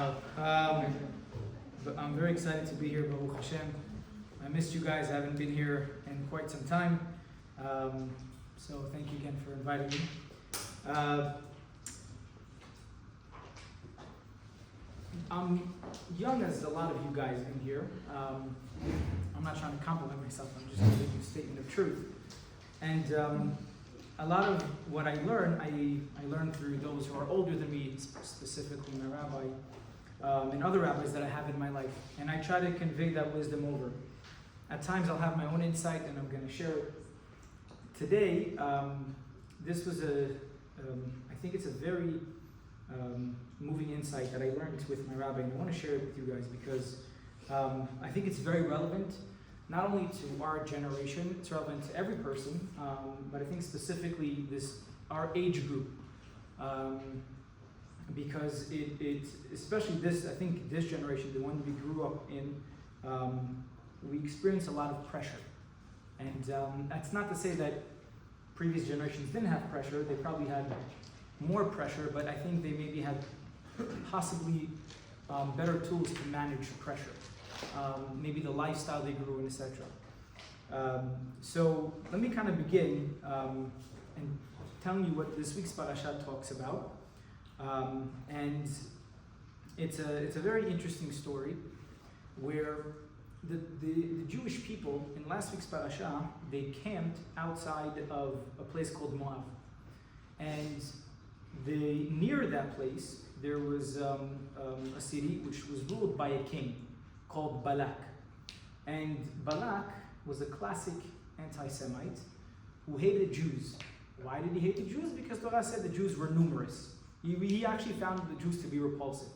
Wow. But I'm very excited to be here, Baruch Hashem. I missed you guys. I haven't been here in quite some time. So thank you again for inviting me. I'm young as a lot of you guys in here. I'm not trying to compliment myself. I'm just giving you a statement of truth. And a lot of what I learned, I learned through those who are older than me, specifically my rabbi, and other rabbis that I have in my life. And I try to convey that wisdom over. At times I'll have my own insight and I'm going to share it. Today, this was I think it's a very moving insight that I learned with my rabbi, and I want to share it with you guys because I think it's very relevant, not only to our generation, it's relevant to every person, but I think specifically our age group, because it especially this, I think this generation, the one we grew up in, we experience a lot of pressure. And that's not to say that previous generations didn't have pressure. They probably had more pressure, but I think they maybe had possibly better tools to manage pressure. Maybe the lifestyle they grew in, etc. So let me kind of begin and telling you what this week's parasha talks about. And it's a very interesting story where the Jewish people in last week's parasha, they camped outside of a place called Moab. And near that place, there was a city which was ruled by a king called Balak. And Balak was a classic Antisemite who hated Jews. Why did he hate the Jews? Because Torah said the Jews were numerous. He actually found the Jews to be repulsive.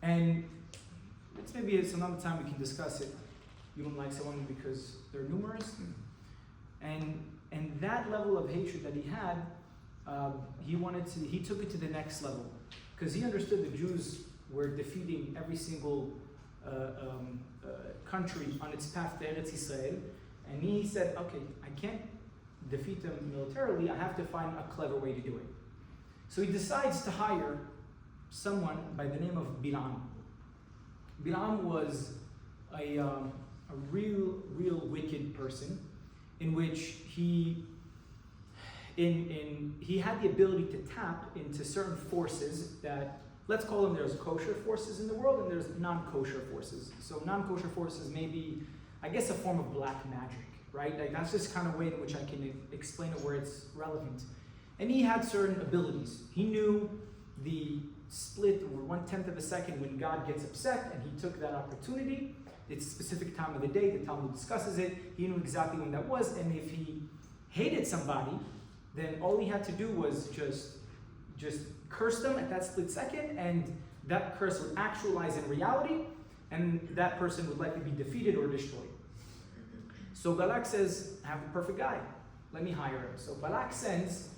And it's maybe some other time we can discuss it. You don't like someone because they're numerous. And that level of hatred that he had, he took it to the next level. Because he understood the Jews were defeating every single country on its path to Eretz Yisrael. And he said, okay, I can't defeat them militarily, I have to find a clever way to do it. So he decides to hire someone by the name of Bilam. Bilam was a real wicked person, in which he had the ability to tap into certain forces that, let's call them, there's kosher forces in the world and there's non-kosher forces. So non-kosher forces may be, I guess, a form of black magic, right? Like that's just kind of way in which I can explain it where it's relevant. And he had certain abilities. He knew the split or 1/10 of a second when God gets upset, and he took that opportunity. It's a specific time of the day, the Talmud discusses it. He knew exactly when that was, and if he hated somebody, then all he had to do was just curse them at that split second, and that curse would actualize in reality, and that person would likely be defeated or destroyed. So Balak says, I have the perfect guy. Let me hire him. So Balak sends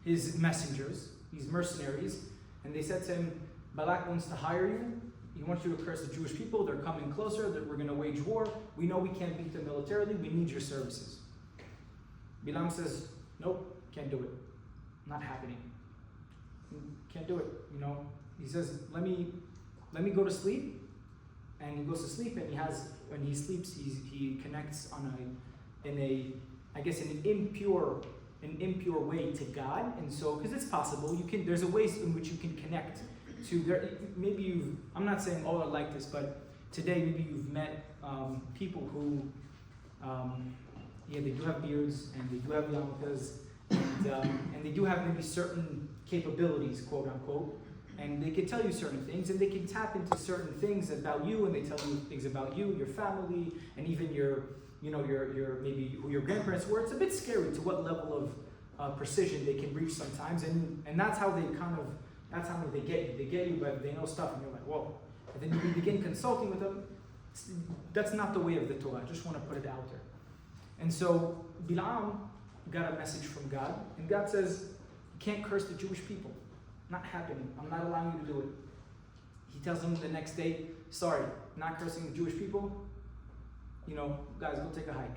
his messengers, these mercenaries, and they said to him, Balak wants to hire you. He wants you to curse the Jewish people. They're coming closer. We're going to wage war. We know we can't beat them militarily. We need your services. Bilam says, nope, can't do it. Not happening. Can't do it. He says, let me go to sleep. And he goes to sleep, and when he sleeps, he connects in an impure way to God. And so, because it's possible, there's a way in which you can connect to I'm not saying all are like this, but today maybe you've met people who, they do have beards, and they do have yarmulkes, and they do have maybe certain capabilities, quote unquote, and they can tell you certain things, and they can tap into certain things about you, and they tell you things about you, your family, and even your maybe who your grandparents were. It's a bit scary to what level of precision they can reach sometimes, and that's how that's how they get you. They get you, but they know stuff, and you're like, whoa. And then you begin consulting with them. That's not the way of the Torah. I just want to put it out there. And so Bilam got a message from God, and God says, you can't curse the Jewish people. Not happening. I'm not allowing you to do it. He tells them the next day, sorry, not cursing the Jewish people. Guys, go take a hike.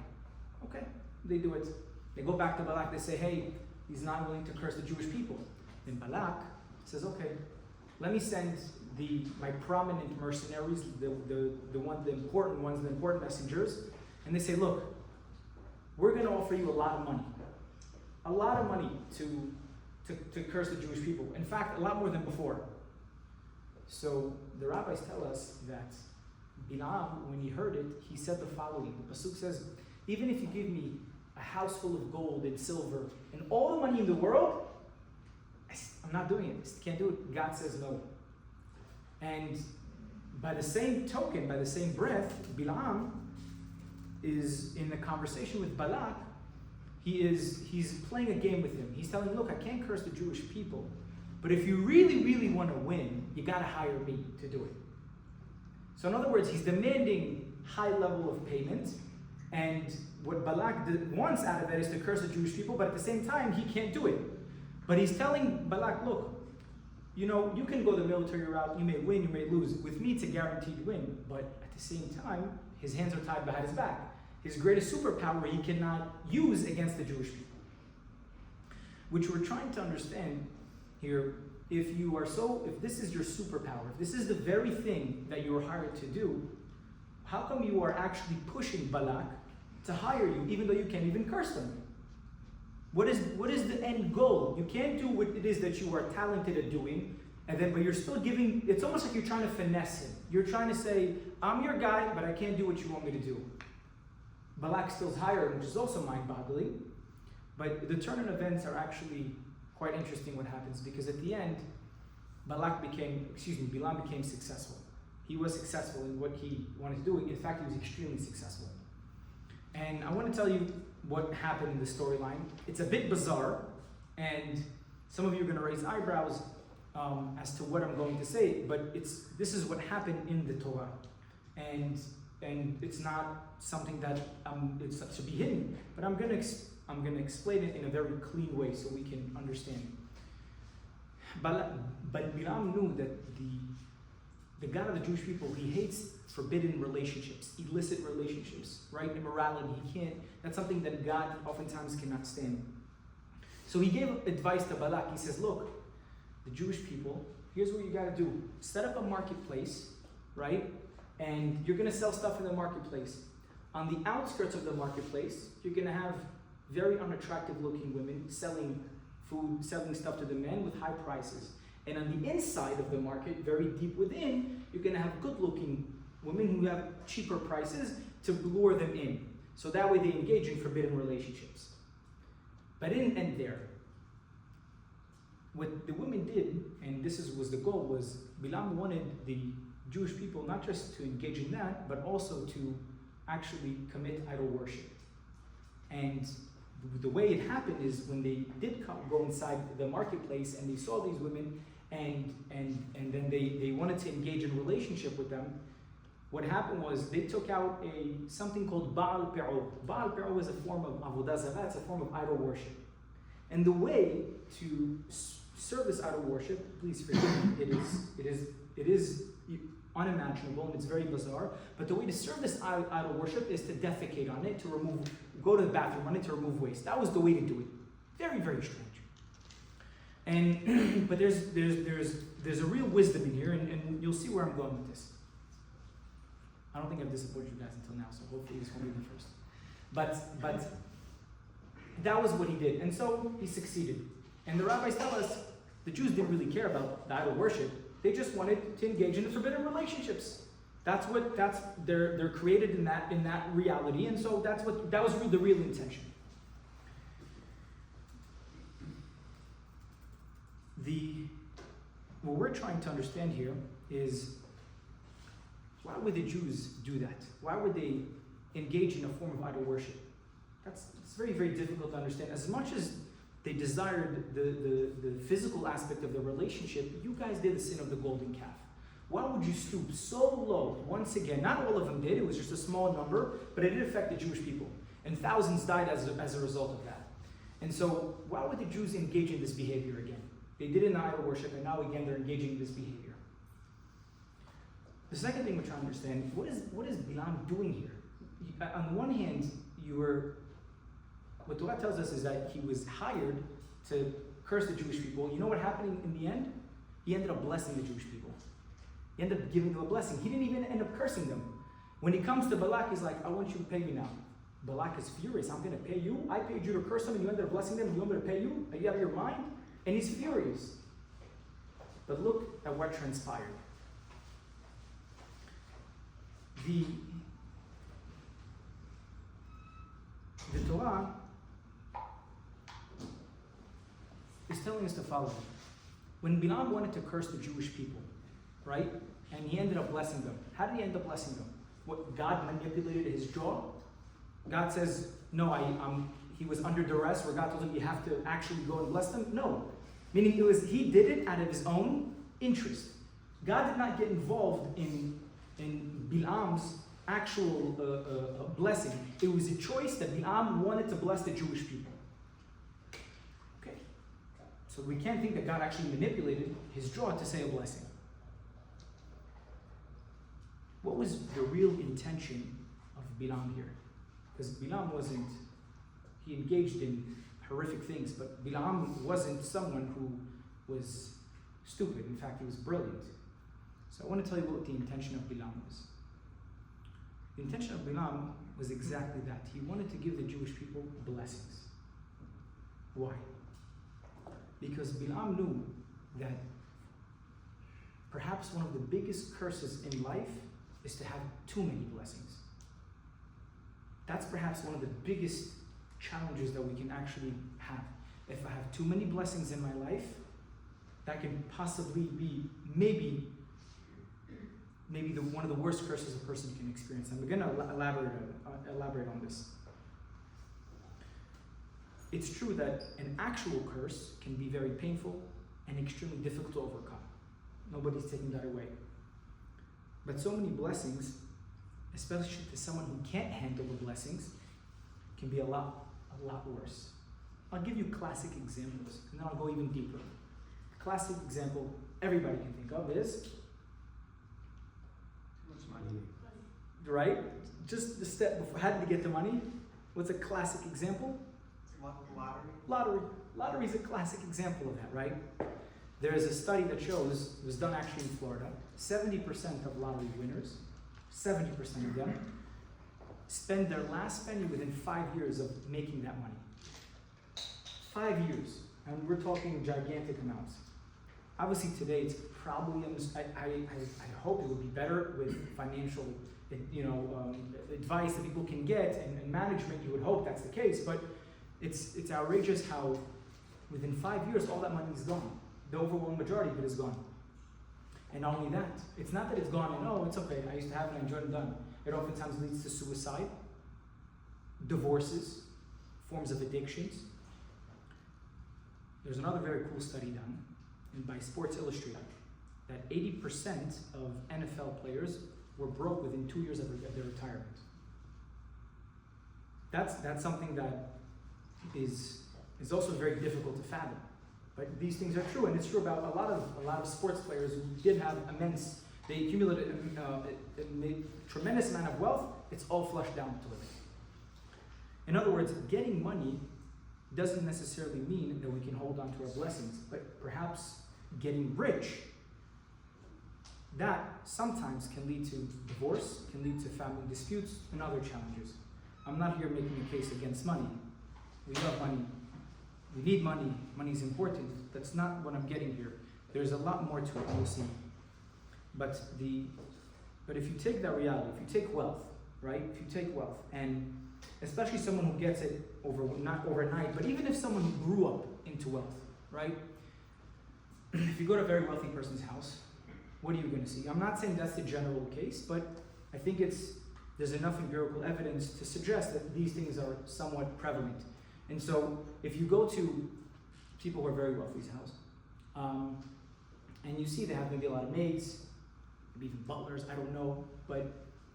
Okay, they do it. They go back to Balak, they say, hey, he's not willing to curse the Jewish people. Then Balak says, okay, let me send my prominent mercenaries, the important ones, the important messengers, and they say, look, we're going to offer you a lot of money to curse the Jewish people. In fact, a lot more than before. So the rabbis tell us that Bilam, when he heard it, he said the following. The pasuk says, even if you give me a house full of gold and silver and all the money in the world, I'm not doing it. I can't do it. God says no. And by the same token, by the same breath, Bilam is in a conversation with Balak. He's playing a game with him. He's telling him, look, I can't curse the Jewish people, but if you really, really want to win, you got to hire me to do it. So in other words, he's demanding high level of payment, and what Balak wants out of it is to curse the Jewish people, but at the same time, he can't do it. But he's telling Balak, look, you can go the military route, you may win, you may lose. With me, it's a guaranteed win, but at the same time, his hands are tied behind his back. His greatest superpower he cannot use against the Jewish people. Which we're trying to understand here, if this is your superpower, if this is the very thing that you were hired to do, how come you are actually pushing Balak to hire you, even though you can't even curse them? What is the end goal? You can't do what it is that you are talented at doing, but you're still giving, it's almost like you're trying to finesse him. You're trying to say, I'm your guy, but I can't do what you want me to do. Balak still's hired, which is also mind-boggling. But the turn in events are actually quite interesting what happens, because at the end, Bilam became successful. He was successful in what he wanted to do. In fact, he was extremely successful. And I want to tell you what happened in the storyline. It's a bit bizarre, and some of you are going to raise eyebrows as to what I'm going to say, but this is what happened in the Torah. And it's not something that it's to be hidden, but I'm going to explain it in a very clean way so we can understand. But Bilam knew that the God of the Jewish people, he hates forbidden relationships, illicit relationships, right? Immorality. That's something that God oftentimes cannot stand. So he gave advice to Balak. He says, look, the Jewish people, here's what you got to do. Set up a marketplace, right? And you're going to sell stuff in the marketplace. On the outskirts of the marketplace, you're going to have very unattractive looking women selling food, selling stuff to the men with high prices. And on the inside of the market, very deep within, you're going to have good looking women who have cheaper prices to lure them in. So that way they engage in forbidden relationships. But it didn't end there. What the women did, and was the goal, was Bilam wanted the Jewish people not just to engage in that, but also to actually commit idol worship. And the way it happened is when they did go inside the marketplace and they saw these women and then they wanted to engage in a relationship with them, what happened was they took out something called Baal Pe'o. Baal Pe'o is a form of Avodah Zarah, it's a form of idol worship. And the way to serve this idol worship, please forgive me, it is unimaginable and it's very bizarre, but the way to serve this idol worship is to defecate on it, go to the bathroom on it to remove waste. That was the way to do it. Very, very strange. And but there's a real wisdom in here, and you'll see where I'm going with this. I don't think I've disappointed you guys until now, so hopefully this won't be the first. But that was what he did, and so he succeeded. And the rabbis tell us the Jews didn't really care about the idol worship. They just wanted to engage in the forbidden relationships. They're created in that reality, and so that was the real intention. What we're trying to understand here is, why would the Jews do that? Why would they engage in a form of idol worship? It's very, very difficult to understand. As much as they desired the physical aspect of the relationship, you guys did the sin of the golden calf. Why would you stoop so low? Once again, not all of them did, it was just a small number, but it did affect the Jewish people. And thousands died as a result of that. And so, why would the Jews engage in this behavior again? They did it in idol worship, and now again they're engaging in this behavior. The second thing we're trying to understand, what is Bilam doing here? On one hand, what Torah tells us is that he was hired to curse the Jewish people. You know what happened in the end? he ended up blessing the Jewish people. He ended up giving them a blessing. He didn't even end up cursing them. When he comes to Balak, he's like, I want you to pay me now. Balak is furious. I'm going to pay you? I paid you to curse them and you ended up blessing them. You want me to pay you? Are you out of your mind? And he's furious. But look at what transpired. The Torah is telling us to follow. When Bilam wanted to curse the Jewish people, right? And he ended up blessing them. How did he end up blessing them? What, God manipulated his jaw? God says, no, he was under duress where God told him you have to actually go and bless them? No. Meaning he did it out of his own interest. God did not get involved in Bilam's actual blessing. It was a choice that Bilam wanted to bless the Jewish people. Okay. So we can't think that God actually manipulated his jaw to say a blessing. What was the real intention of Bilam here? Because Bilam he engaged in horrific things, but Bilam wasn't someone who was stupid. In fact, he was brilliant. So I want to tell you what the intention of Bilam was. The intention of Bilam was exactly that. He wanted to give the Jewish people blessings. Why? Because Bilam knew that perhaps one of the biggest curses in life is to have too many blessings. That's perhaps one of the biggest challenges that we can actually have. If I have too many blessings in my life, that can possibly be maybe one of the worst curses a person can experience. I'm going to elaborate on this. It's true that an actual curse can be very painful and extremely difficult to overcome. Nobody's taking that away. But so many blessings, especially to someone who can't handle the blessings, can be a lot worse. I'll give you classic examples, and then I'll go even deeper. A classic example everybody can think of is too much money. Right? Just the step before, how did they get the money? What's a classic example? Lottery. Lottery is a classic example of that, right? There is a study that shows, it was done actually in Florida, 70% of lottery winners, 70% of them, spend their last penny within 5 years of making that money. 5 years. And we're talking gigantic amounts. Obviously today it's probably, I hope it would be better with financial advice that people can get and management. You would hope that's the case, but it's outrageous how within 5 years all that money is gone. The overwhelming majority of it is gone. And not only that, it's not that it's gone and oh, it's okay, I used to have it, I enjoyed it, done. It oftentimes leads to suicide, divorces, forms of addictions. There's another very cool study done by Sports Illustrated that 80% of NFL players were broke within 2 years of their retirement. That's something that is also very difficult to fathom. But these things are true, and it's true about a lot of sports players who did have they accumulated a tremendous amount of wealth. It's all flushed down to living. In other words, getting money doesn't necessarily mean that we can hold on to our blessings, but perhaps getting rich, that sometimes can lead to divorce, can lead to family disputes and other challenges. I'm not here making a case against money. We love money. We need money. Money is important. That's not what I'm getting here. There's a lot more to it, we'll see. But if you take that reality, if you take wealth, right? If you take wealth, and especially someone who gets it not overnight, but even if someone who grew up into wealth, right? If you go to a very wealthy person's house, what are you going to see? I'm not saying that's the general case, but I think there's enough empirical evidence to suggest that these things are somewhat prevalent. And so if you go to people who are very wealthy's house, and you see they have maybe a lot of maids, maybe even butlers, I don't know,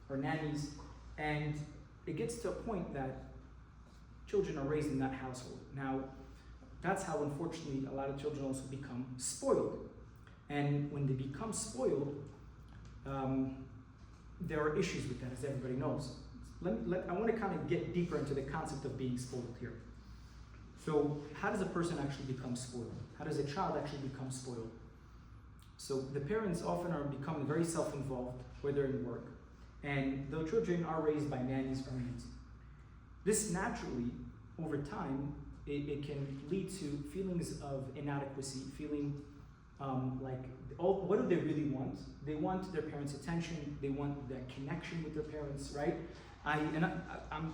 or nannies, and it gets to a point that children are raised in that household. Now, that's how, unfortunately, a lot of children also become spoiled. And when they become spoiled, there are issues with that, as everybody knows. I want to kind of get deeper into the concept of being spoiled here. So, how does a person actually become spoiled? How does a child actually become spoiled? So the parents often are becoming very self-involved where they're in work, and the children are raised by nannies or maids. This naturally, over time, it can lead to feelings of inadequacy, feeling what do they really want? They want their parents' attention, they want that connection with their parents, right?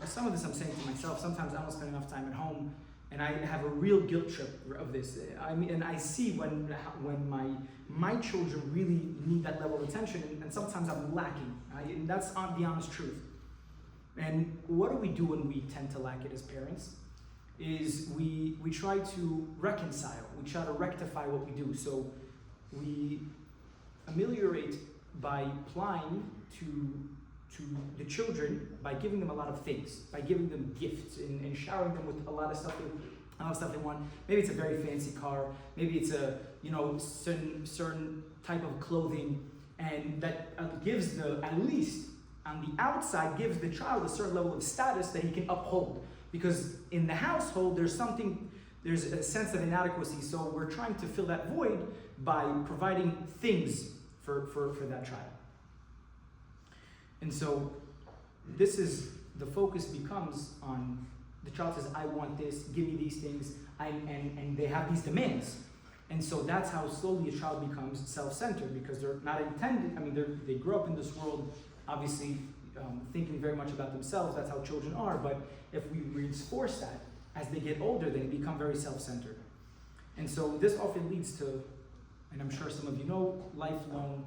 Some of this I'm saying to myself, sometimes I don't spend enough time at home, and I have a real guilt trip of this. And I see when my children really need that level of attention, and sometimes I'm lacking. And that's the honest truth. And what do we do when we tend to lack it as parents? Is we try to reconcile, we try to rectify what we do. So we ameliorate by applying to the children, by giving them a lot of things, by giving them gifts and showering them with a lot of stuff they want. Maybe it's a very fancy car, maybe it's a certain type of clothing, and that gives at least on the outside gives the child a certain level of status that he can uphold. Because in the household there's a sense of inadequacy, so we're trying to fill that void by providing things for that child. And so the focus becomes on the child says, I want this, give me these things, and they have these demands. And so that's how slowly a child becomes self-centered, because they're not intended, they grow up in this world, obviously thinking very much about themselves. That's how children are, but if we reinforce that, as they get older, they become very self-centered. And so this often leads to, and I'm sure some of you know, lifelong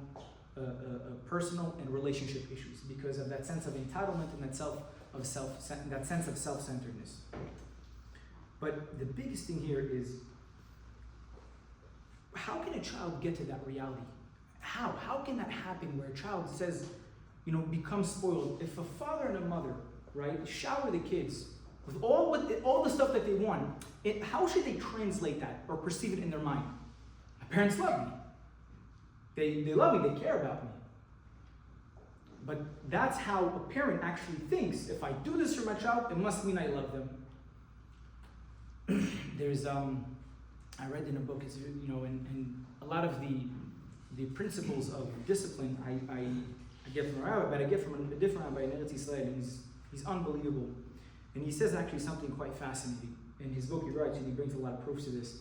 personal and relationship issues because of that sense of entitlement and that sense of self-centeredness. But the biggest thing here is, how can a child get to that reality? How can that happen where a child says, becomes spoiled? If a father and a mother, right, shower the kids with all the stuff that they want, how should they translate that or perceive it in their mind? My parents love me. They love me, they care about me. But that's how a parent actually thinks. If I do this for my child, it must mean I love them. There's I read in a book, and a lot of the principles of discipline I get from a rabbi, but I get from a different rabbi in Eretz Yisrael, and he's unbelievable. And he says actually something quite fascinating. In his book he writes, and he brings a lot of proofs to this,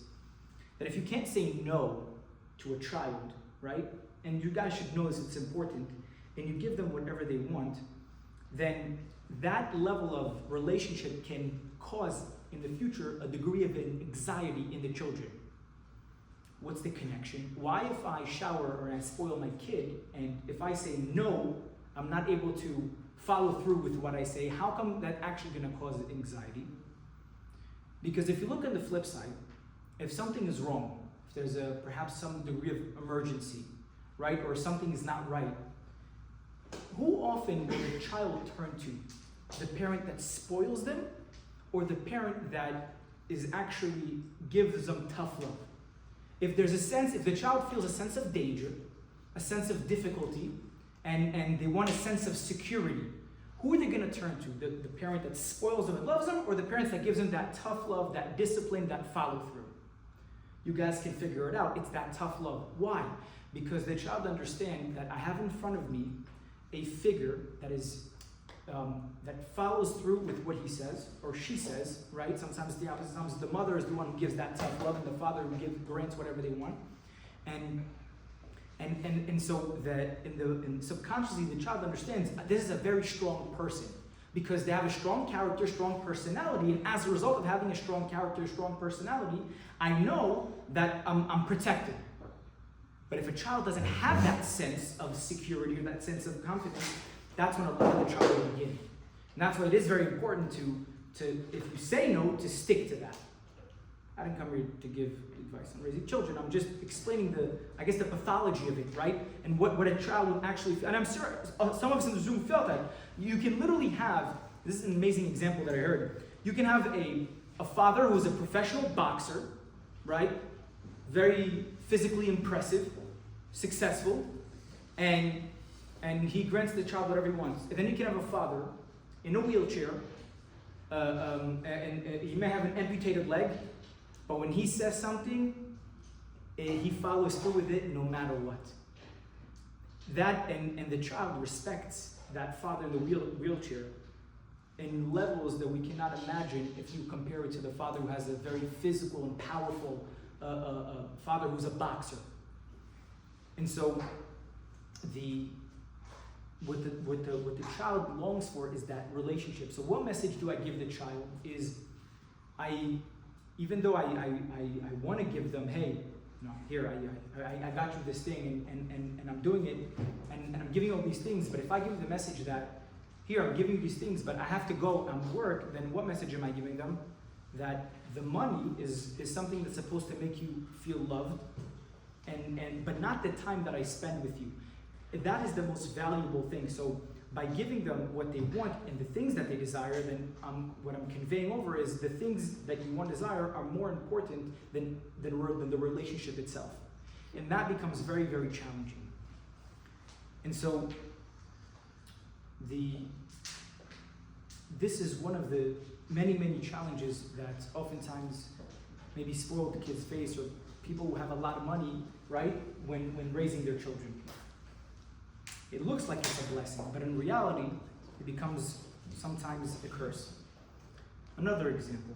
that if you can't say no to a child, right, and you guys should know this, it's important, and you give them whatever they want, then that level of relationship can cause in the future a degree of anxiety in the children. What's the connection? Why if I shower or I spoil my kid, and if I say no, I'm not able to follow through with what I say, how come that actually going to cause anxiety? Because if you look on the flip side, if something is wrong, if there's perhaps some degree of emergency, right, or something is not right, who often will the child turn to? The parent that spoils them, or the parent that is actually gives them tough love? If the child feels a sense of danger, a sense of difficulty, and they want a sense of security, who are they going to turn to? The parent that spoils them and loves them, or the parent that gives them that tough love, that discipline, that follow through? You guys can figure it out. It's that tough love. Why? Because the child understands that I have in front of me a figure that is that follows through with what he says or she says, right? Sometimes the opposite. Sometimes the mother is the one who gives that tough love, and the father who grants whatever they want. And so that subconsciously the child understands this is a very strong person because they have a strong character, strong personality, and as a result of having a strong character, strong personality, I know that I'm protected. But if a child doesn't have that sense of security or that sense of confidence, that's when a lot of the child will begin. And that's why it is very important to if you say no, to stick to that. I didn't come here to give advice on raising children. I'm just explaining the pathology of it, right? And what a child would actually feel. And I'm sure some of us in the Zoom felt that. You can literally have, this is an amazing example that I heard. You can have a father who is a professional boxer, right? Very physically impressive, successful, and he grants the child whatever he wants. And then you can have a father in a wheelchair, and he may have an amputated leg, but when he says something, he follows through with it no matter what. That and the child respects that father in the wheelchair in levels that we cannot imagine if you compare it to the father who has a very physical and powerful father who's a boxer. And so what the child longs for is that relationship. So what message do I give the child is, even though I want to give them, hey, here, I got you this thing and I'm doing it and I'm giving all these things, but if I give the message that, here, I'm giving you these things, but I have to go and work, then what message am I giving them? That the money is something that's supposed to make you feel loved, but not the time that I spend with you. That is the most valuable thing. So by giving them what they want and the things that they desire, then what I'm conveying over is the things that you want to desire are more important than the relationship itself. And that becomes very, very challenging. And so this is one of the many, many challenges that oftentimes maybe spoil the kids' face, or people who have a lot of money, right, when raising their children. It looks like it's a blessing, but in reality, it becomes sometimes a curse. Another example.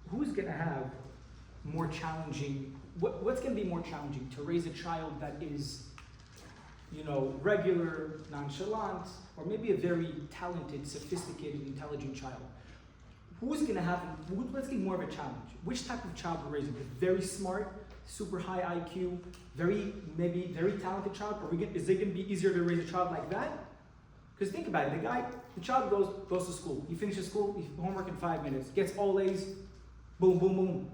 Who's going to have more challenging, what's going to be more challenging? To raise a child that is, regular, nonchalant, or maybe a very talented, sophisticated, intelligent child? What's going to be more of a challenge? Which type of child we're raising? The very smart, super high IQ, very talented child? Is it going to be easier to raise a child like that? Because think about it, the child goes to school, he finishes school, homework in 5 minutes, gets all A's, boom, boom, boom.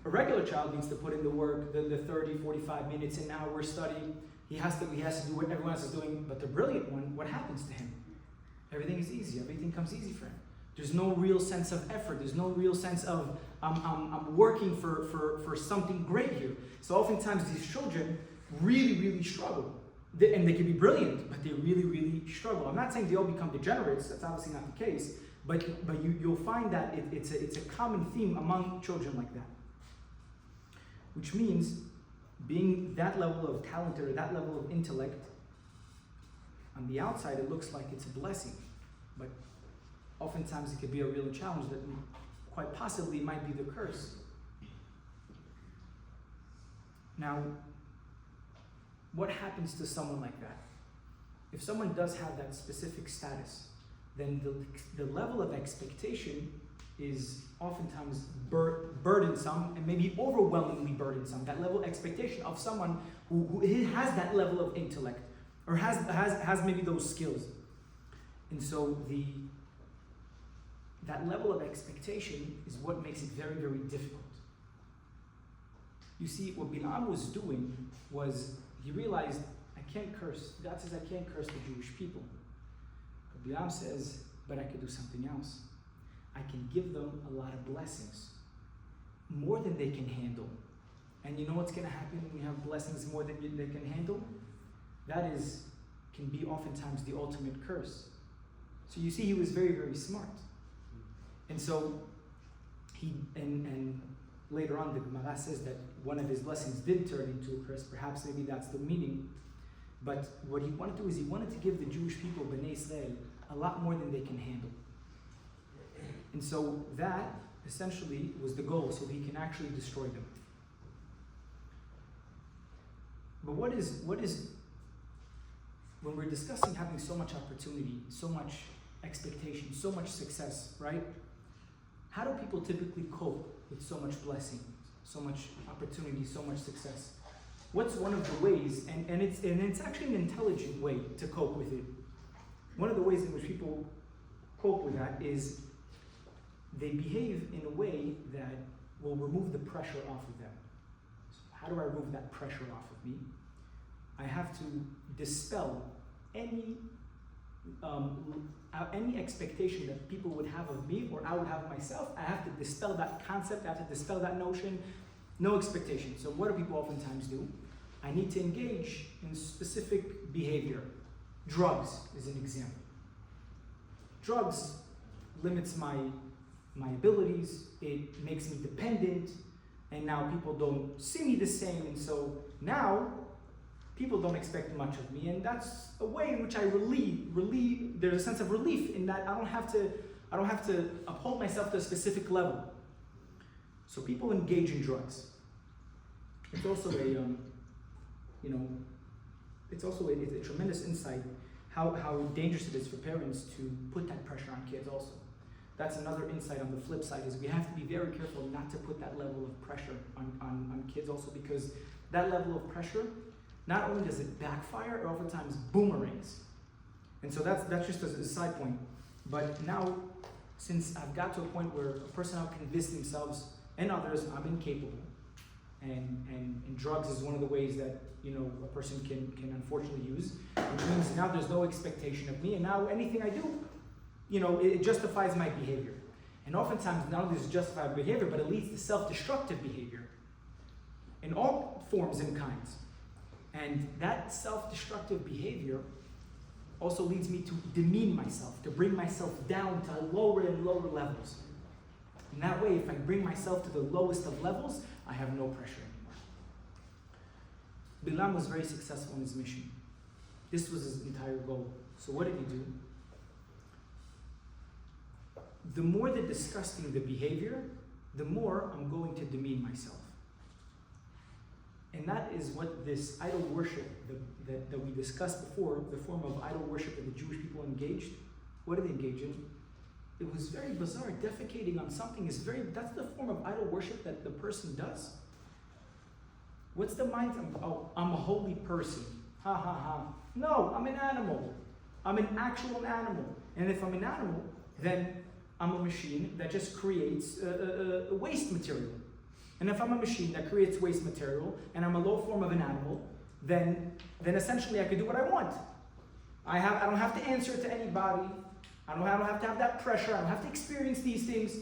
A regular child needs to put in the work, the 30, 45 minutes, an hour study. He has to do what everyone else is doing. But the brilliant one, what happens to him? Everything is easy. Everything comes easy for him. There's no real sense of effort. There's no real sense of I'm working for something great here. So oftentimes these children really, really struggle. And they can be brilliant, but they really, really struggle. I'm not saying they all become degenerates. That's obviously not the case. But you'll find that it's a common theme among children like that. Which means being that level of talent or that level of intellect, on the outside it looks like it's a blessing. But oftentimes it could be a real challenge that quite possibly might be the curse. Now, what happens to someone like that? If someone does have that specific status, then the level of expectation is oftentimes burdensome and maybe overwhelmingly burdensome. That level of expectation of someone who has that level of intellect or has maybe those skills. And so that level of expectation is what makes it very, very difficult. You see, what Bilam was doing was he realized, I can't curse. God says I can't curse the Jewish people. But Bilam says, but I could do something else. I can give them a lot of blessings, more than they can handle. And you know what's going to happen when we have blessings more than they can handle? That can be oftentimes the ultimate curse. So you see, he was very, very smart. And so and later on the Gemara says that one of his blessings did turn into a curse. Perhaps maybe that's the meaning. But what he wanted to do is he wanted to give the Jewish people, Bnei Israel, a lot more than they can handle. And so that essentially was the goal, so he can actually destroy them. But what is when we're discussing having so much opportunity, so much expectation, so much success, right? How do people typically cope with so much blessing, so much opportunity, so much success? What's one of the ways, and it's actually an intelligent way to cope with it. One of the ways in which people cope with that is they behave in a way that will remove the pressure off of them. So how do I remove that pressure off of me? I have to dispel any expectation that people would have of me or I would have of myself. I have to dispel that concept, I have to dispel that notion. No expectation. So what do people oftentimes do? I need to engage in specific behavior. Drugs is an example. Drugs limits my abilities, it makes me dependent, and now people don't see me the same, and so now people don't expect much of me, and that's a way in which I relieve. There's a sense of relief in that I don't have to uphold myself to a specific level. So people engage in drugs. It's also it's a tremendous insight how dangerous it is for parents to put that pressure on kids also. That's another insight on the flip side, is we have to be very careful not to put that level of pressure on kids also, because that level of pressure, not only does it backfire, it oftentimes boomerangs. And so that's just a side point. But now, since I've got to a point where a person now convinced themselves and others I'm incapable, and drugs is one of the ways that a person can unfortunately use, which means now there's no expectation of me, and now anything I do, it justifies my behavior. And oftentimes not only does it justify behavior, but it leads to self-destructive behavior in all forms and kinds. And that self-destructive behavior also leads me to demean myself, to bring myself down to lower and lower levels. And that way, if I bring myself to the lowest of levels, I have no pressure anymore. Bilam was very successful in his mission. This was his entire goal. So what did he do? The more the disgusting the behavior, the more I'm going to demean myself. And that is what this idol worship that we discussed before, the form of idol worship that the Jewish people engaged. What did they engage in? It was very bizarre. Defecating on something that's the form of idol worship that the person does. What's the mind? I'm a holy person. Ha ha ha. No, I'm an animal. I'm an actual animal. And if I'm an animal, then I'm a machine that just creates waste material. And if I'm a machine that creates waste material, and I'm a low form of an animal, then essentially I can do what I want. I don't have to answer to anybody. I don't have to have that pressure. I don't have to experience these things.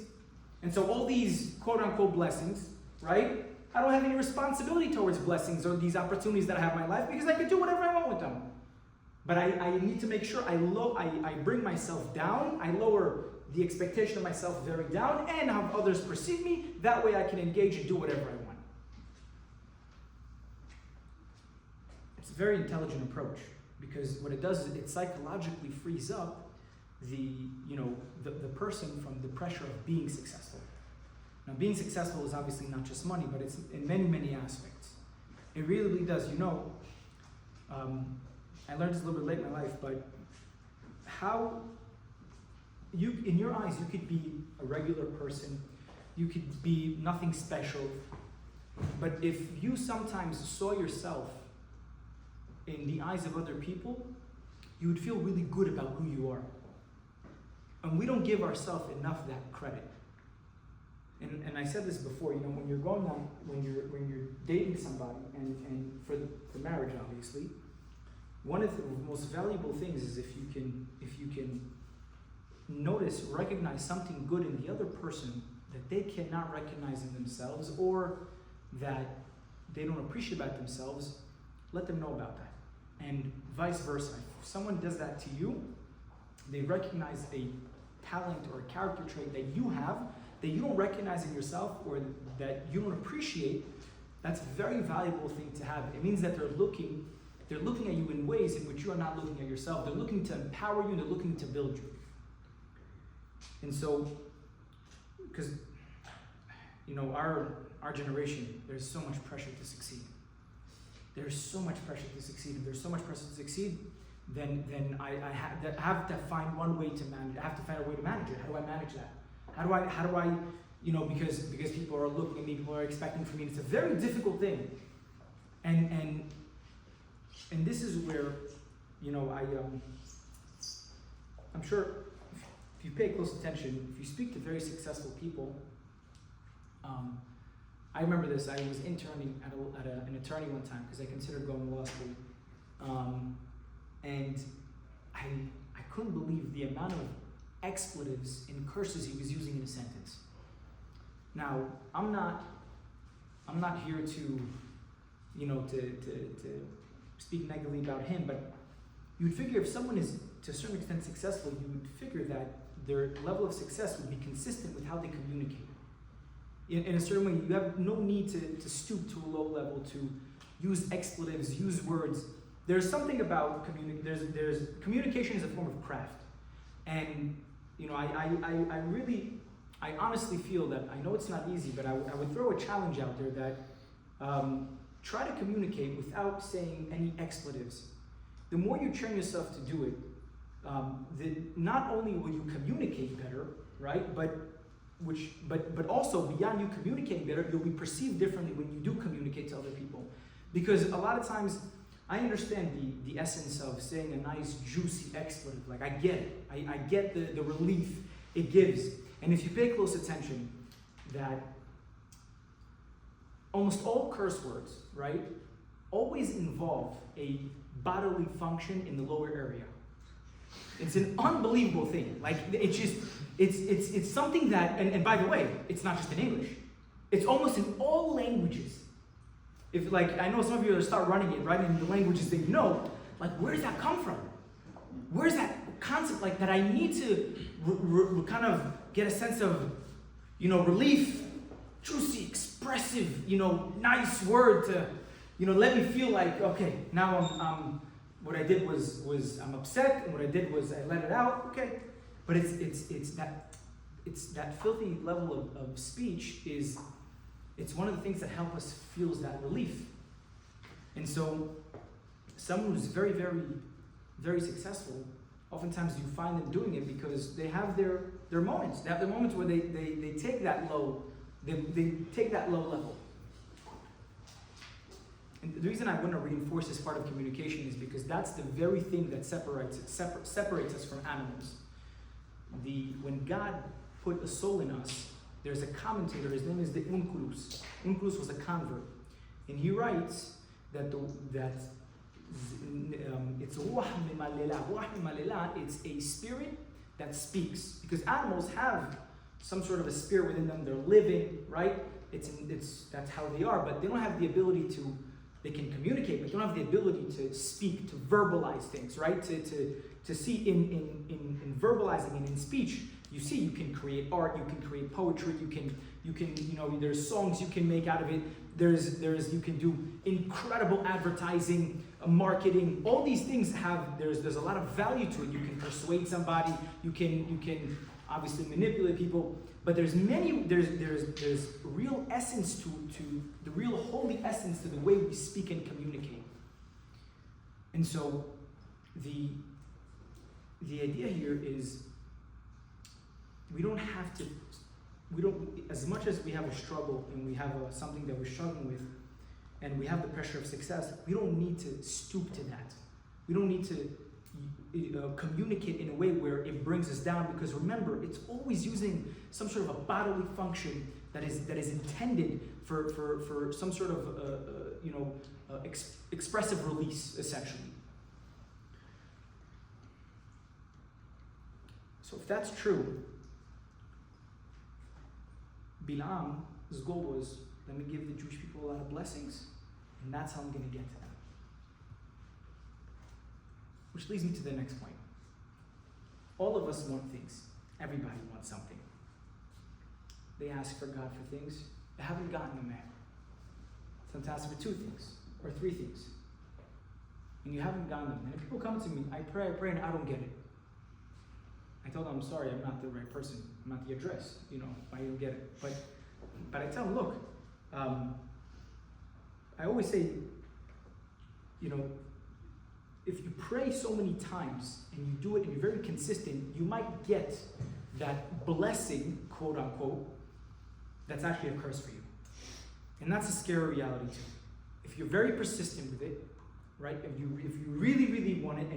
And so all these quote-unquote blessings, right? I don't have any responsibility towards blessings or these opportunities that I have in my life, because I can do whatever I want with them. But I need to make sure I bring myself down. I lower the expectation of myself very down, and have others perceive me. That way I can engage and do whatever I want. It's a very intelligent approach, because what it does is it psychologically frees up the person from the pressure of being successful. Now, being successful is obviously not just money, but it's in many, many aspects. It really does. I learned this a little bit late in my life, but how in your eyes, you could be a regular person, you could be nothing special, but if you sometimes saw yourself in the eyes of other people, you would feel really good about who you are. And we don't give ourselves enough that credit. And I said this before, when you're going on, when you're dating somebody, and for marriage, obviously, one of the most valuable things is if you can recognize something good in the other person that they cannot recognize in themselves, or that they don't appreciate about themselves, let them know about that. And vice versa. If someone does that to you, they recognize a talent or a character trait that you have, that you don't recognize in yourself, or that you don't appreciate, that's a very valuable thing to have. It means that they're looking at you in ways in which you are not looking at yourself. They're looking to empower you, and they're looking to build you. And so, because our generation, there's so much pressure to succeed. There's so much pressure to succeed. If there's so much pressure to succeed, then I have to find one way to manage. I have to find a way to manage it. How do I manage that? How do I because people are looking at me, people are expecting from me. It's a very difficult thing. And this is where, I'm sure if you pay close attention, if you speak to very successful people, I remember this. I was interning at an attorney one time because I considered going to law school, and I couldn't believe the amount of expletives and curses he was using in a sentence. Now, I'm not here to speak negatively about him, but you would figure if someone is to a certain extent successful, you would figure that their level of success would be consistent with how they communicate. in a certain way. You have no need to stoop to a low level, to use expletives, use words. There's something about there's communication is a form of craft. And I honestly feel that, I know it's not easy, but I would throw a challenge out there that try to communicate without saying any expletives. The more you train yourself to do it, not only will you communicate better, right? But also beyond you communicating better, you'll be perceived differently when you do communicate to other people. Because a lot of times, I understand the essence of saying a nice juicy expletive. Like, I get it. I get the relief it gives. And if you pay close attention, that almost all curse words, right, always involve a bodily function in the lower area. It's an unbelievable thing. Like, it's something that, and by the way, it's not just in English. It's almost in all languages. If, like, I know some of you are start running it, right, in the languages that you know, like, where does that come from? Where's that concept, like, that I need to kind of get a sense of, relief, juicy, expressive, nice word to, let me feel like, okay, now what I did was I'm upset, and what I did was I let it out, okay. But it's that filthy level of speech it's one of the things that help us feel that relief. And so someone who's very, very, very successful, oftentimes you find them doing it because they have their moments. They have their moments where they take that low, they take that low level. And the reason I want to reinforce this part of communication is because that's the very thing that separates us from animals. When God put a soul in us, there's a commentator, his name is the Onkelos. Onkelos was a convert. And he writes that it's ruach mimalela. Ruach mimalela, it's a spirit that speaks. Because animals have some sort of a spirit within them. They're living, right? That's how they are. But they don't have the ability they can communicate, but they don't have the ability to speak, to verbalize things, right? To see in verbalizing and in speech. You see, you can create art, you can create poetry, you can, there's songs you can make out of it. You can do incredible advertising, marketing. All these things there's a lot of value to it. You can persuade somebody, you can obviously manipulate people, but there's real essence to the real holy essence to the way we speak and communicate. And so the idea here is as much as we have a struggle and we have something that we're struggling with and we have the pressure of success, we don't need to stoop to that. We don't need to communicate in a way where it brings us down, because remember, it's always using some sort of a bodily function that is intended for some sort of expressive release, essentially. So if that's true, Bilam's goal was, let me give the Jewish people a lot of blessings, and that's how I'm going to get to them. Which leads me to the next point. All of us want things. Everybody wants something. They ask for God for things. They haven't gotten them yet. Sometimes for 2 things, or 3 things. And you haven't gotten them. And if people come to me, I pray, and I don't get it. I tell them, I'm sorry, I'm not the right person. I'm not the address. I don't get it. But I tell them, look, I always say, if you pray so many times and you do it and you're very consistent, you might get that blessing, quote unquote, that's actually a curse for you. And that's a scary reality too. If you're very persistent with it, right? If you really, really want it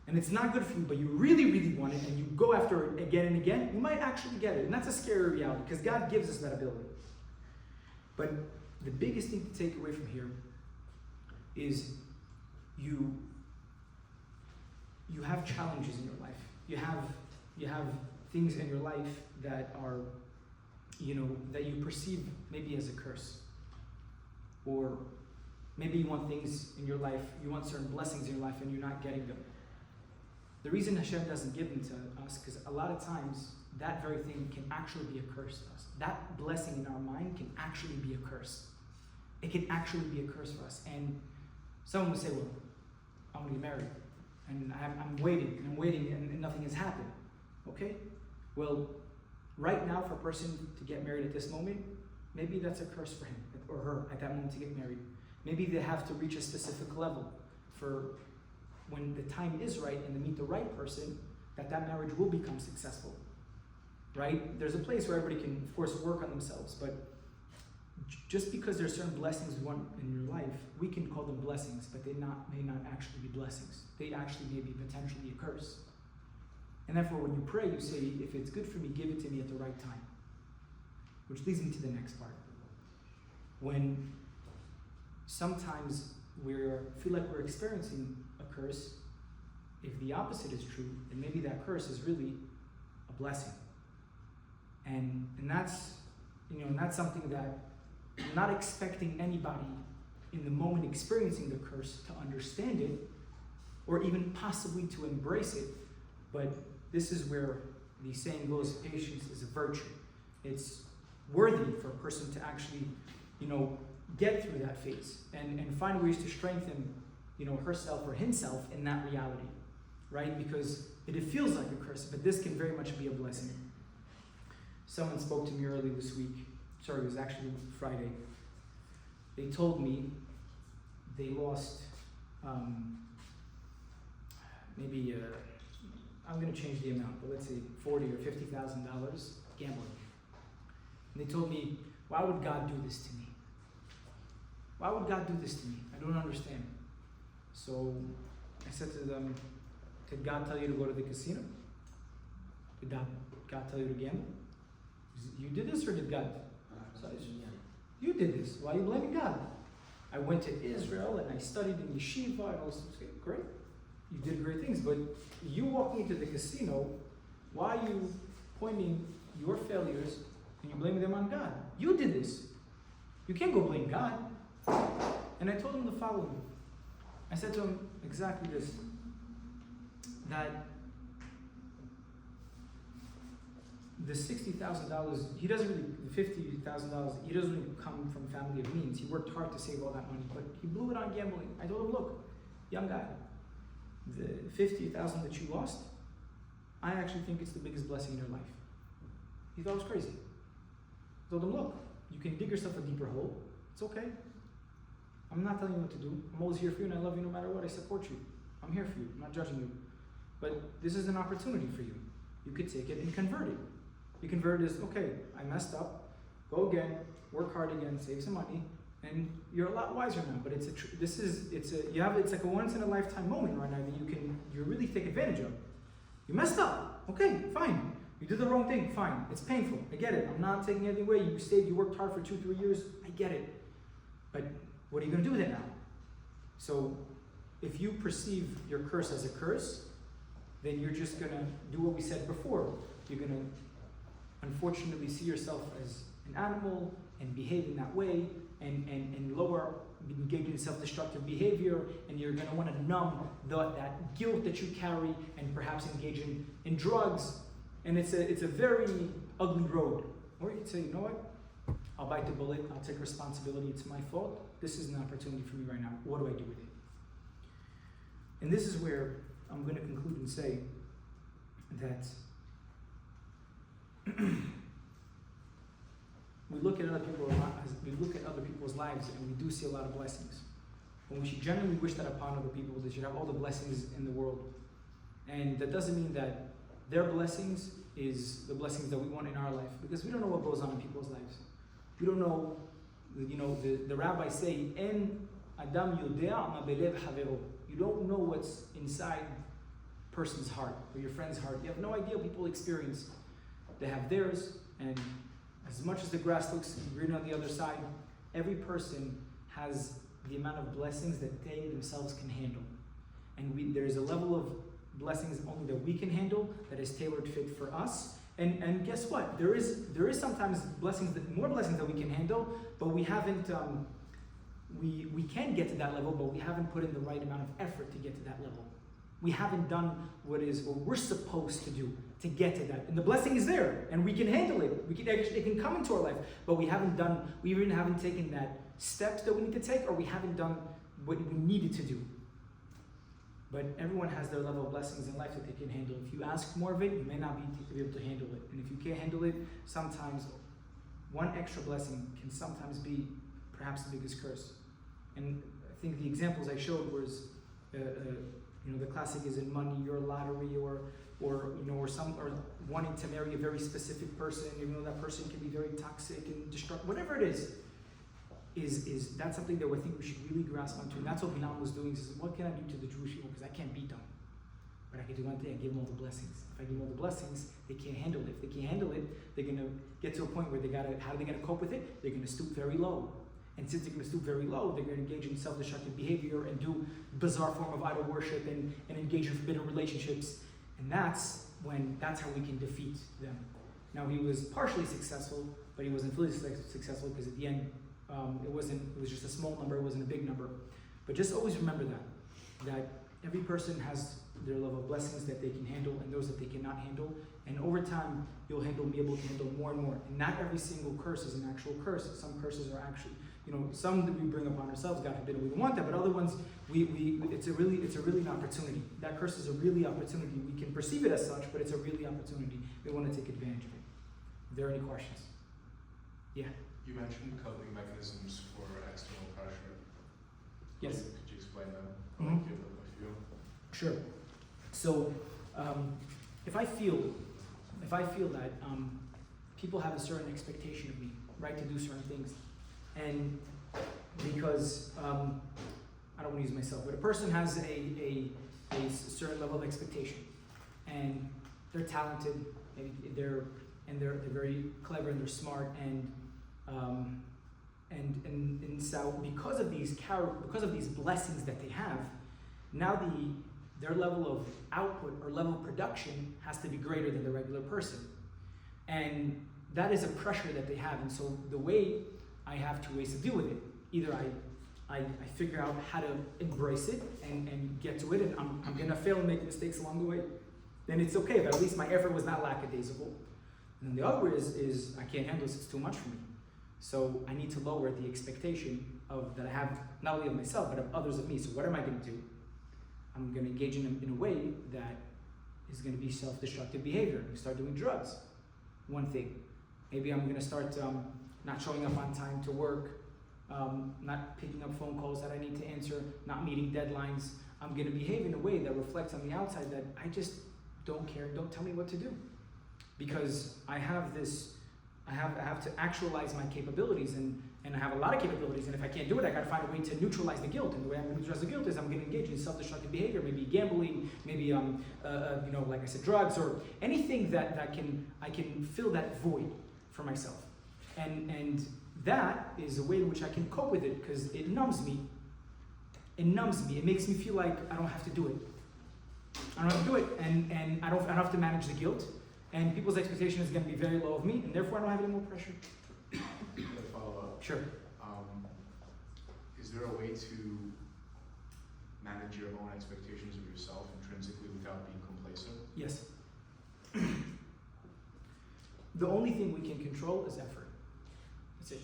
and it's not good for you, but you really, really want it, and you go after it again and again, you might actually get it. And that's a scary reality, because God gives us that ability. But the biggest thing to take away from here is you have challenges in your life. You have things in your life that are, that you perceive maybe as a curse. Or maybe you want things in your life, you want certain blessings in your life, and you're not getting them. The reason Hashem doesn't give them to us, because a lot of times that very thing can actually be a curse to us. That blessing in our mind can actually be a curse. It can actually be a curse for us. And someone would say, well, I'm going to get married. And I'm waiting, and nothing has happened. Okay? Well, right now, for a person to get married at this moment, maybe that's a curse for him or her at that moment to get married. Maybe they have to reach a specific level for when the time is right and to meet the right person, that marriage will become successful. Right? There's a place where everybody can, of course, work on themselves, but just because there's certain blessings we want in your life, we can call them blessings, but they may not actually be blessings. They actually may be potentially a curse. And therefore, when you pray, you say, if it's good for me, give it to me at the right time. Which leads me to the next part. When sometimes we feel like we're experiencing a curse, if the opposite is true, then maybe that curse is really a blessing. And that's, and that's something that I'm not expecting anybody in the moment experiencing the curse to understand it, or even possibly to embrace it. But this is where the saying goes, patience is a virtue. It's worthy for a person to actually, get through that phase and find ways to strengthen, herself or himself in that reality, right? Because it feels like a curse, but this can very much be a blessing. Someone spoke to me early this week. Sorry, it was actually Friday. They told me they lost maybe I'm going to change the amount, but let's say $40,000 or $50,000 gambling. And they told me, why would God do this to me? Why would God do this to me? I don't understand. So I said to them, did God tell you to go to the casino? Did God tell you to gamble? You did this or did God? So I said, you did this. Why are you blaming God? I went to Israel and I studied in yeshiva and all this. Great. You did great things, but you walking into the casino, why are you pointing your failures and you blaming them on God? You did this. You can't go blame God. And I told him the following. I said to him exactly this, that the $60,000, he doesn't really, the $50,000, he doesn't really come from a family of means. He worked hard to save all that money, but he blew it on gambling. I told him, look, young guy, the $50,000 that you lost, I actually think it's the biggest blessing in your life. He thought I was crazy. I told him, look, you can dig yourself a deeper hole. It's okay. I'm not telling you what to do. I'm always here for you and I love you no matter what. I support you. I'm here for you. I'm not judging you. But this is an opportunity for you. You could take it and convert it. You convert it as, okay, I messed up. Go again. Work hard again. Save some money. And you're a lot wiser now. But it's like a once in a lifetime moment right now that you really take advantage of. You messed up. Okay, fine. You did the wrong thing. Fine. It's painful. I get it. I'm not taking anything away. You stayed. You worked hard for 2-3 years. I get it. But what are you going to do with it now? So if you perceive your curse as a curse, then you're just going to do what we said before. You're going to unfortunately see yourself as an animal and behave in that way and engage in self-destructive behavior, and you're going to want to numb that guilt that you carry and perhaps engage in drugs. And it's a very ugly road. Or you could say, you know what? I'll bite the bullet. I'll take responsibility. It's my fault. This is an opportunity for me right now. What do I do with it? And this is where I'm going to conclude and say that we look at other people's lives and we do see a lot of blessings. And we should generally wish that upon other people. They should have all the blessings in the world. And that doesn't mean that their blessings is the blessings that we want in our life, because we don't know what goes on in people's lives. We don't know, the rabbis say, En Adam yodea ma belev havero. You don't know what's inside a person's heart or your friend's heart. You have no idea what people experience. They have theirs, and as much as the grass looks green on the other side, every person has the amount of blessings that they themselves can handle. And there's a level of blessings only that we can handle that is tailored fit for us. And guess what? There is sometimes more blessings that we can handle, but we haven't. We can get to that level, but we haven't put in the right amount of effort to get to that level. We haven't done what we're supposed to do to get to that. And the blessing is there, and we can handle it. It can come into our life, but we even haven't taken that steps that we need to take, or we haven't done what we needed to do. But everyone has their level of blessings in life that they can handle. If you ask more of it, you may not be able to handle it. And if you can't handle it, sometimes one extra blessing can sometimes be perhaps the biggest curse. And I think the examples I showed was, the classic is in money, your lottery, or wanting to marry a very specific person, even though that person can be very toxic and destructive, whatever it is that's something that I think we should really grasp onto. And that's what Bilam was doing. He says, what can I do to the Jewish people? Because I can't beat them. But I can do one thing, I give them all the blessings. If I give them all the blessings, they can't handle it. If they can't handle it, they're going to get to a point where how are they going to cope with it? They're going to stoop very low. And since they're going to stoop very low, they're going to engage in self-destructive behavior and do bizarre form of idol worship and engage in forbidden relationships. And that's how we can defeat them. Now, he was partially successful, but he wasn't fully successful because at the end, it was just a small number, it wasn't a big number. But just always remember that every person has their level of blessings that they can handle and those that they cannot handle. And over time, you'll be able to handle more and more. And not every single curse is an actual curse. Some curses are actually, some that we bring upon ourselves, God forbid, we don't want that. But other ones, it's a really an opportunity. That curse is a really opportunity. We can perceive it as such, but it's a really opportunity. We want to take advantage of it. Are there any questions? Yeah. You mentioned coping mechanisms for external pressure. Yes. Could you explain that? Mm-hmm. Give them a few. Sure. So, if I feel that people have a certain expectation of me, right, to do certain things, and because I don't want to use myself, but a person has a certain level of expectation, and they're talented, maybe they're very clever and they're smart, and so because of these blessings that they have, now their level of output or level of production has to be greater than the regular person, and that is a pressure that they have. And so the way I have two ways to deal with it: either I figure out how to embrace it and get to it, and I'm gonna fail and make mistakes along the way, then it's okay, but at least my effort was not lackadaisical. And then the other is I can't handle this; it's too much for me. So I need to lower the expectation that I have, not only of myself, but of others of me. So what am I going to do? I'm going to engage in a way that is going to be self-destructive behavior. You start doing drugs, one thing. Maybe I'm going to start not showing up on time to work, not picking up phone calls that I need to answer, not meeting deadlines. I'm going to behave in a way that reflects on the outside that I just don't care, don't tell me what to do. Because I have to actualize my capabilities, and I have a lot of capabilities, and if I can't do it, I gotta find a way to neutralize the guilt. And the way I'm gonna neutralize the guilt is I'm gonna engage in self-destructive behavior, maybe gambling, maybe like I said, drugs, or anything that I can fill that void for myself. And that is a way in which I can cope with it, because it numbs me. It makes me feel like I don't have to do it. I don't have to do it, and I don't have to manage the guilt. And people's expectation is going to be very low of me, and therefore I don't have any more pressure. A follow-up. Sure. Is there a way to manage your own expectations of yourself intrinsically without being complacent? Yes. The only thing we can control is effort. That's it.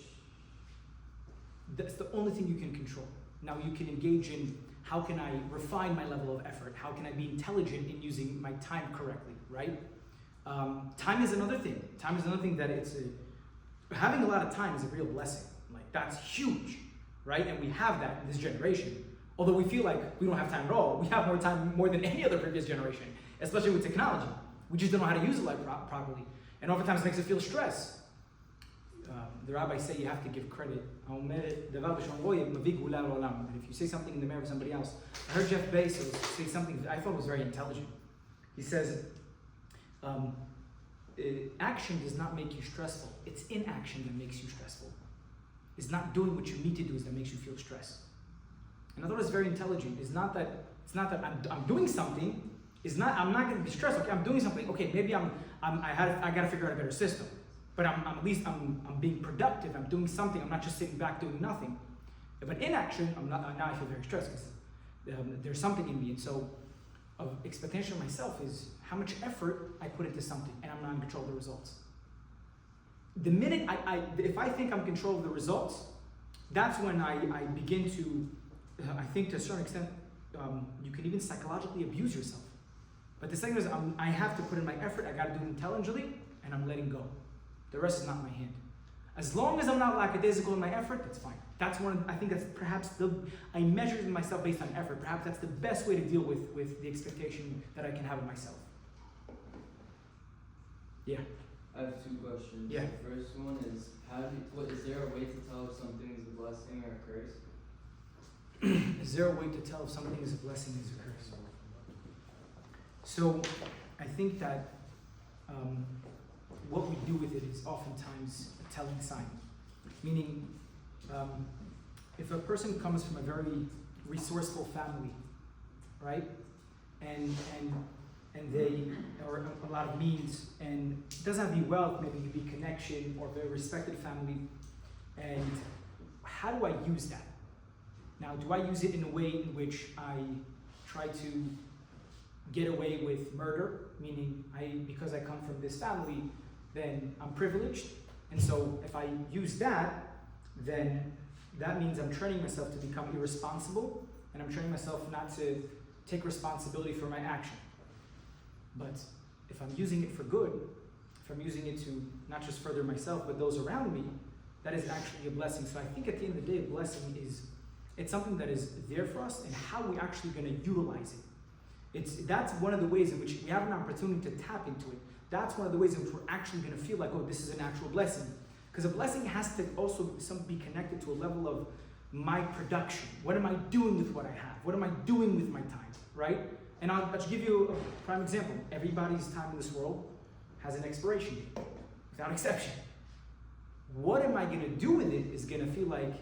That's the only thing you can control. Now you can engage in how can I refine my level of effort? How can I be intelligent in using my time correctly, right? Time is another thing. Time is another thing that having a lot of time is a real blessing. Like, that's huge, right? And we have that in this generation. Although we feel like we don't have time at all, we have more time more than any other previous generation, especially with technology. We just don't know how to use it properly. And oftentimes it makes us feel stress. The rabbis say you have to give credit. If you say something in the mirror of somebody else, I heard Jeff Bezos say something that I thought was very intelligent. He says, action does not make you stressful. It's inaction that makes you stressful. It's not doing what you need to do that makes you feel stressed. And I thought it was very intelligent. It's not that I'm doing something. I'm not going to be stressed. Okay, I'm doing something. Okay, maybe I got to figure out a better system. But at least I'm being productive. I'm doing something. I'm not just sitting back doing nothing. But inaction, now I feel very stressed because there's something in me. And so of expectation of myself is how much effort I put into something, and I'm not in control of the results. The minute if I think I'm in control of the results, that's when I begin to, I think to a certain extent, you can even psychologically abuse yourself. But the second is I have to put in my effort, I gotta do it intelligently, and I'm letting go. The rest is not in my hand. As long as I'm not lackadaisical in my effort, that's fine. That's I think that's perhaps I measure myself based on effort. Perhaps that's the best way to deal with the expectation that I can have of myself. Yeah. I have two questions. Yeah. The first one is, is there a way to tell if something is a blessing or a curse? Is there a way to tell if something is a blessing or a curse? So, I think that what we do with it is oftentimes a telling sign. Meaning, if a person comes from a very resourceful family, right, and they or a lot of means, and doesn't have any wealth, maybe be connection or very respected family, and how do I use that? Now, do I use it in a way in which I try to get away with murder, meaning because I come from this family, then I'm privileged, and so if I use that, then that means I'm training myself to become irresponsible, and I'm training myself not to take responsibility for my action. But if I'm using it for good, if I'm using it to not just further myself, but those around me, that is actually a blessing. So I think at the end of the day, a blessing it's something that is there for us, and how we're actually going to utilize it. That's one of the ways in which we have an opportunity to tap into it. That's one of the ways in which we're actually going to feel like, oh, this is an actual blessing. Because a blessing has to also be connected to a level of my production. What am I doing with what I have? What am I doing with my time, right? And I'll give you a prime example. Everybody's time in this world has an expiration date, without exception. What am I going to do with it is going to feel like,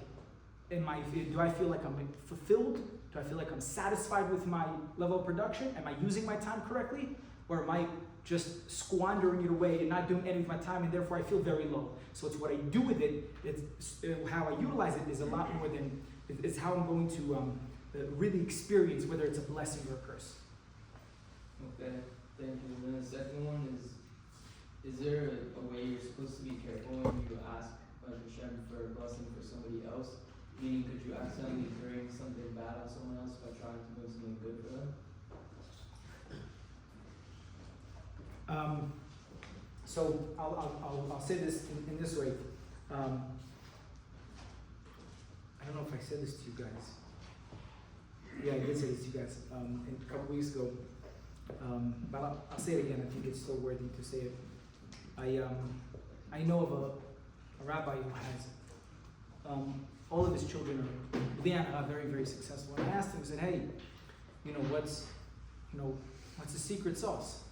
do I feel like I'm fulfilled? Do I feel like I'm satisfied with my level of production? Am I using my time correctly? Or am I just squandering it away and not doing any of my time, and therefore I feel very low? So it's what I do with it, it's how I utilize it is a lot more than, it's how I'm going to really experience whether it's a blessing or a curse. Okay, thank you. And then the second one is there a way you're supposed to be careful when you ask Hashem for a blessing for somebody else? Meaning, could you accidentally bring something bad on someone else by trying to bring something good for them? So I'll say this in this way. I don't know if I said this to you guys. Yeah, I did say this to you guys a couple weeks ago. But I'll say it again. I think it's still worthy to say it. I know of a rabbi who has all of his children are very, very successful. And I asked him, I said, hey, what's the secret sauce?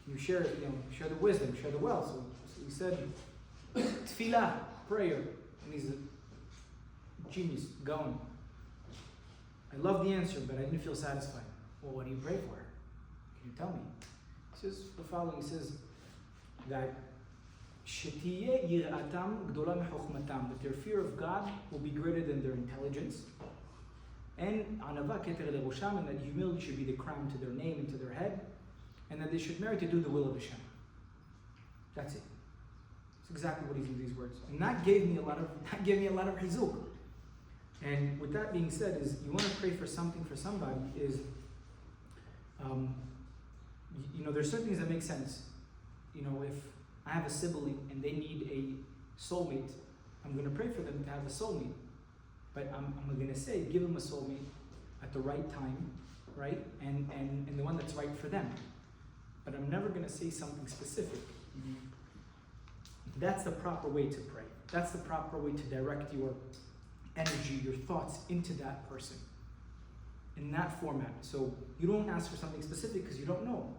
You share the wisdom, share the wealth. So he said, tefillah, prayer. And he's a genius, going. I love the answer, but I didn't feel satisfied. Well, what do you pray for? Can you tell me? He says the following. He says that that their fear of God will be greater than their intelligence. And that humility should be the crown to their name and to their head. And that they should marry to do the will of Hashem. That's it. That's exactly what he's in these words. And that gave me a lot of chizuk. And with that being said, is you want to pray for something for somebody is, there's certain things that make sense. If I have a sibling and they need a soulmate, I'm going to pray for them to have a soulmate. But I'm going to say, give them a soulmate at the right time, right? And the one that's right for them. But I'm never going to say something specific. Mm-hmm. That's the proper way to pray. That's the proper way to direct your energy, your thoughts into that person. In that format. So you don't ask for something specific because you don't know.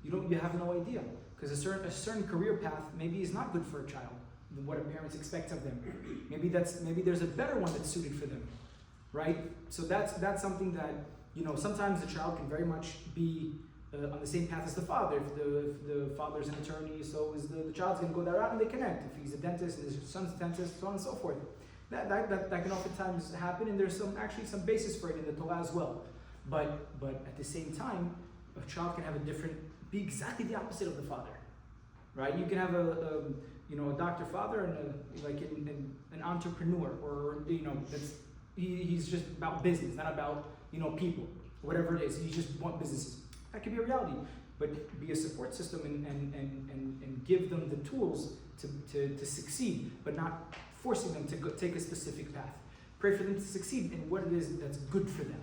You have no idea. Because a certain career path maybe is not good for a child than what a parent expects of them. Maybe there's a better one that's suited for them. Right? So that's something that, sometimes the child can very much be on the same path as the father. If the father's an attorney, so is the child's going to go that route and they connect. If he's a dentist and his son's a dentist, so on and so forth. That can oftentimes happen, and there's some basis for it in the Torah as well. But at the same time, a child can have be exactly the opposite of the father, right? You can have a doctor father and an entrepreneur, or he's just about business, not about people, whatever it is. You just want businesses. That could be a reality, but be a support system and give them the tools to succeed, but not forcing them to take a specific path. Pray for them to succeed in what it is that's good for them,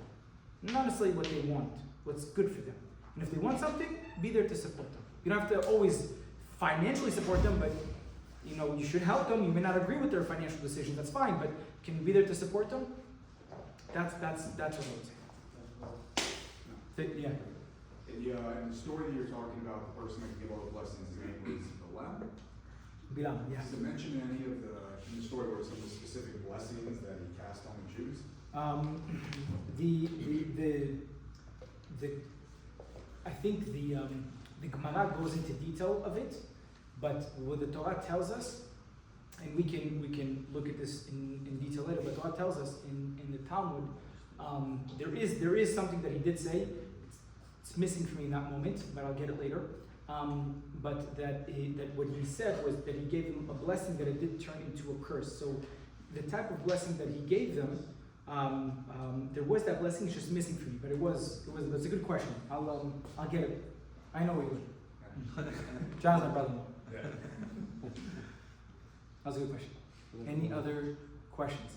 not necessarily what they want, what's good for them. And if they want something, be there to support them. You don't have to always financially support them, but you should help them. You may not agree with their financial decisions, that's fine, but can you be there to support them? That's what I would say. Yeah. In the story that you're talking about, the person that gave all the blessings, his name was Bilam. Bilam, yeah. Does it mention any of in the story where some of the specific blessings that he cast on the Jews? I think the Gemara goes into detail of it, but what the Torah tells us, and we can look at this in detail later, but Torah tells us in the Talmud, there is something that he did say. It's missing from me in that moment, but I'll get it later. But that what he said was that he gave them a blessing that it did turn into a curse. So the type of blessing that he gave them, there was that blessing. It's just missing from me. But it's a good question. I'll get it. I know we would. John's my brother-in-law. Yeah. That was a good question. Any other questions?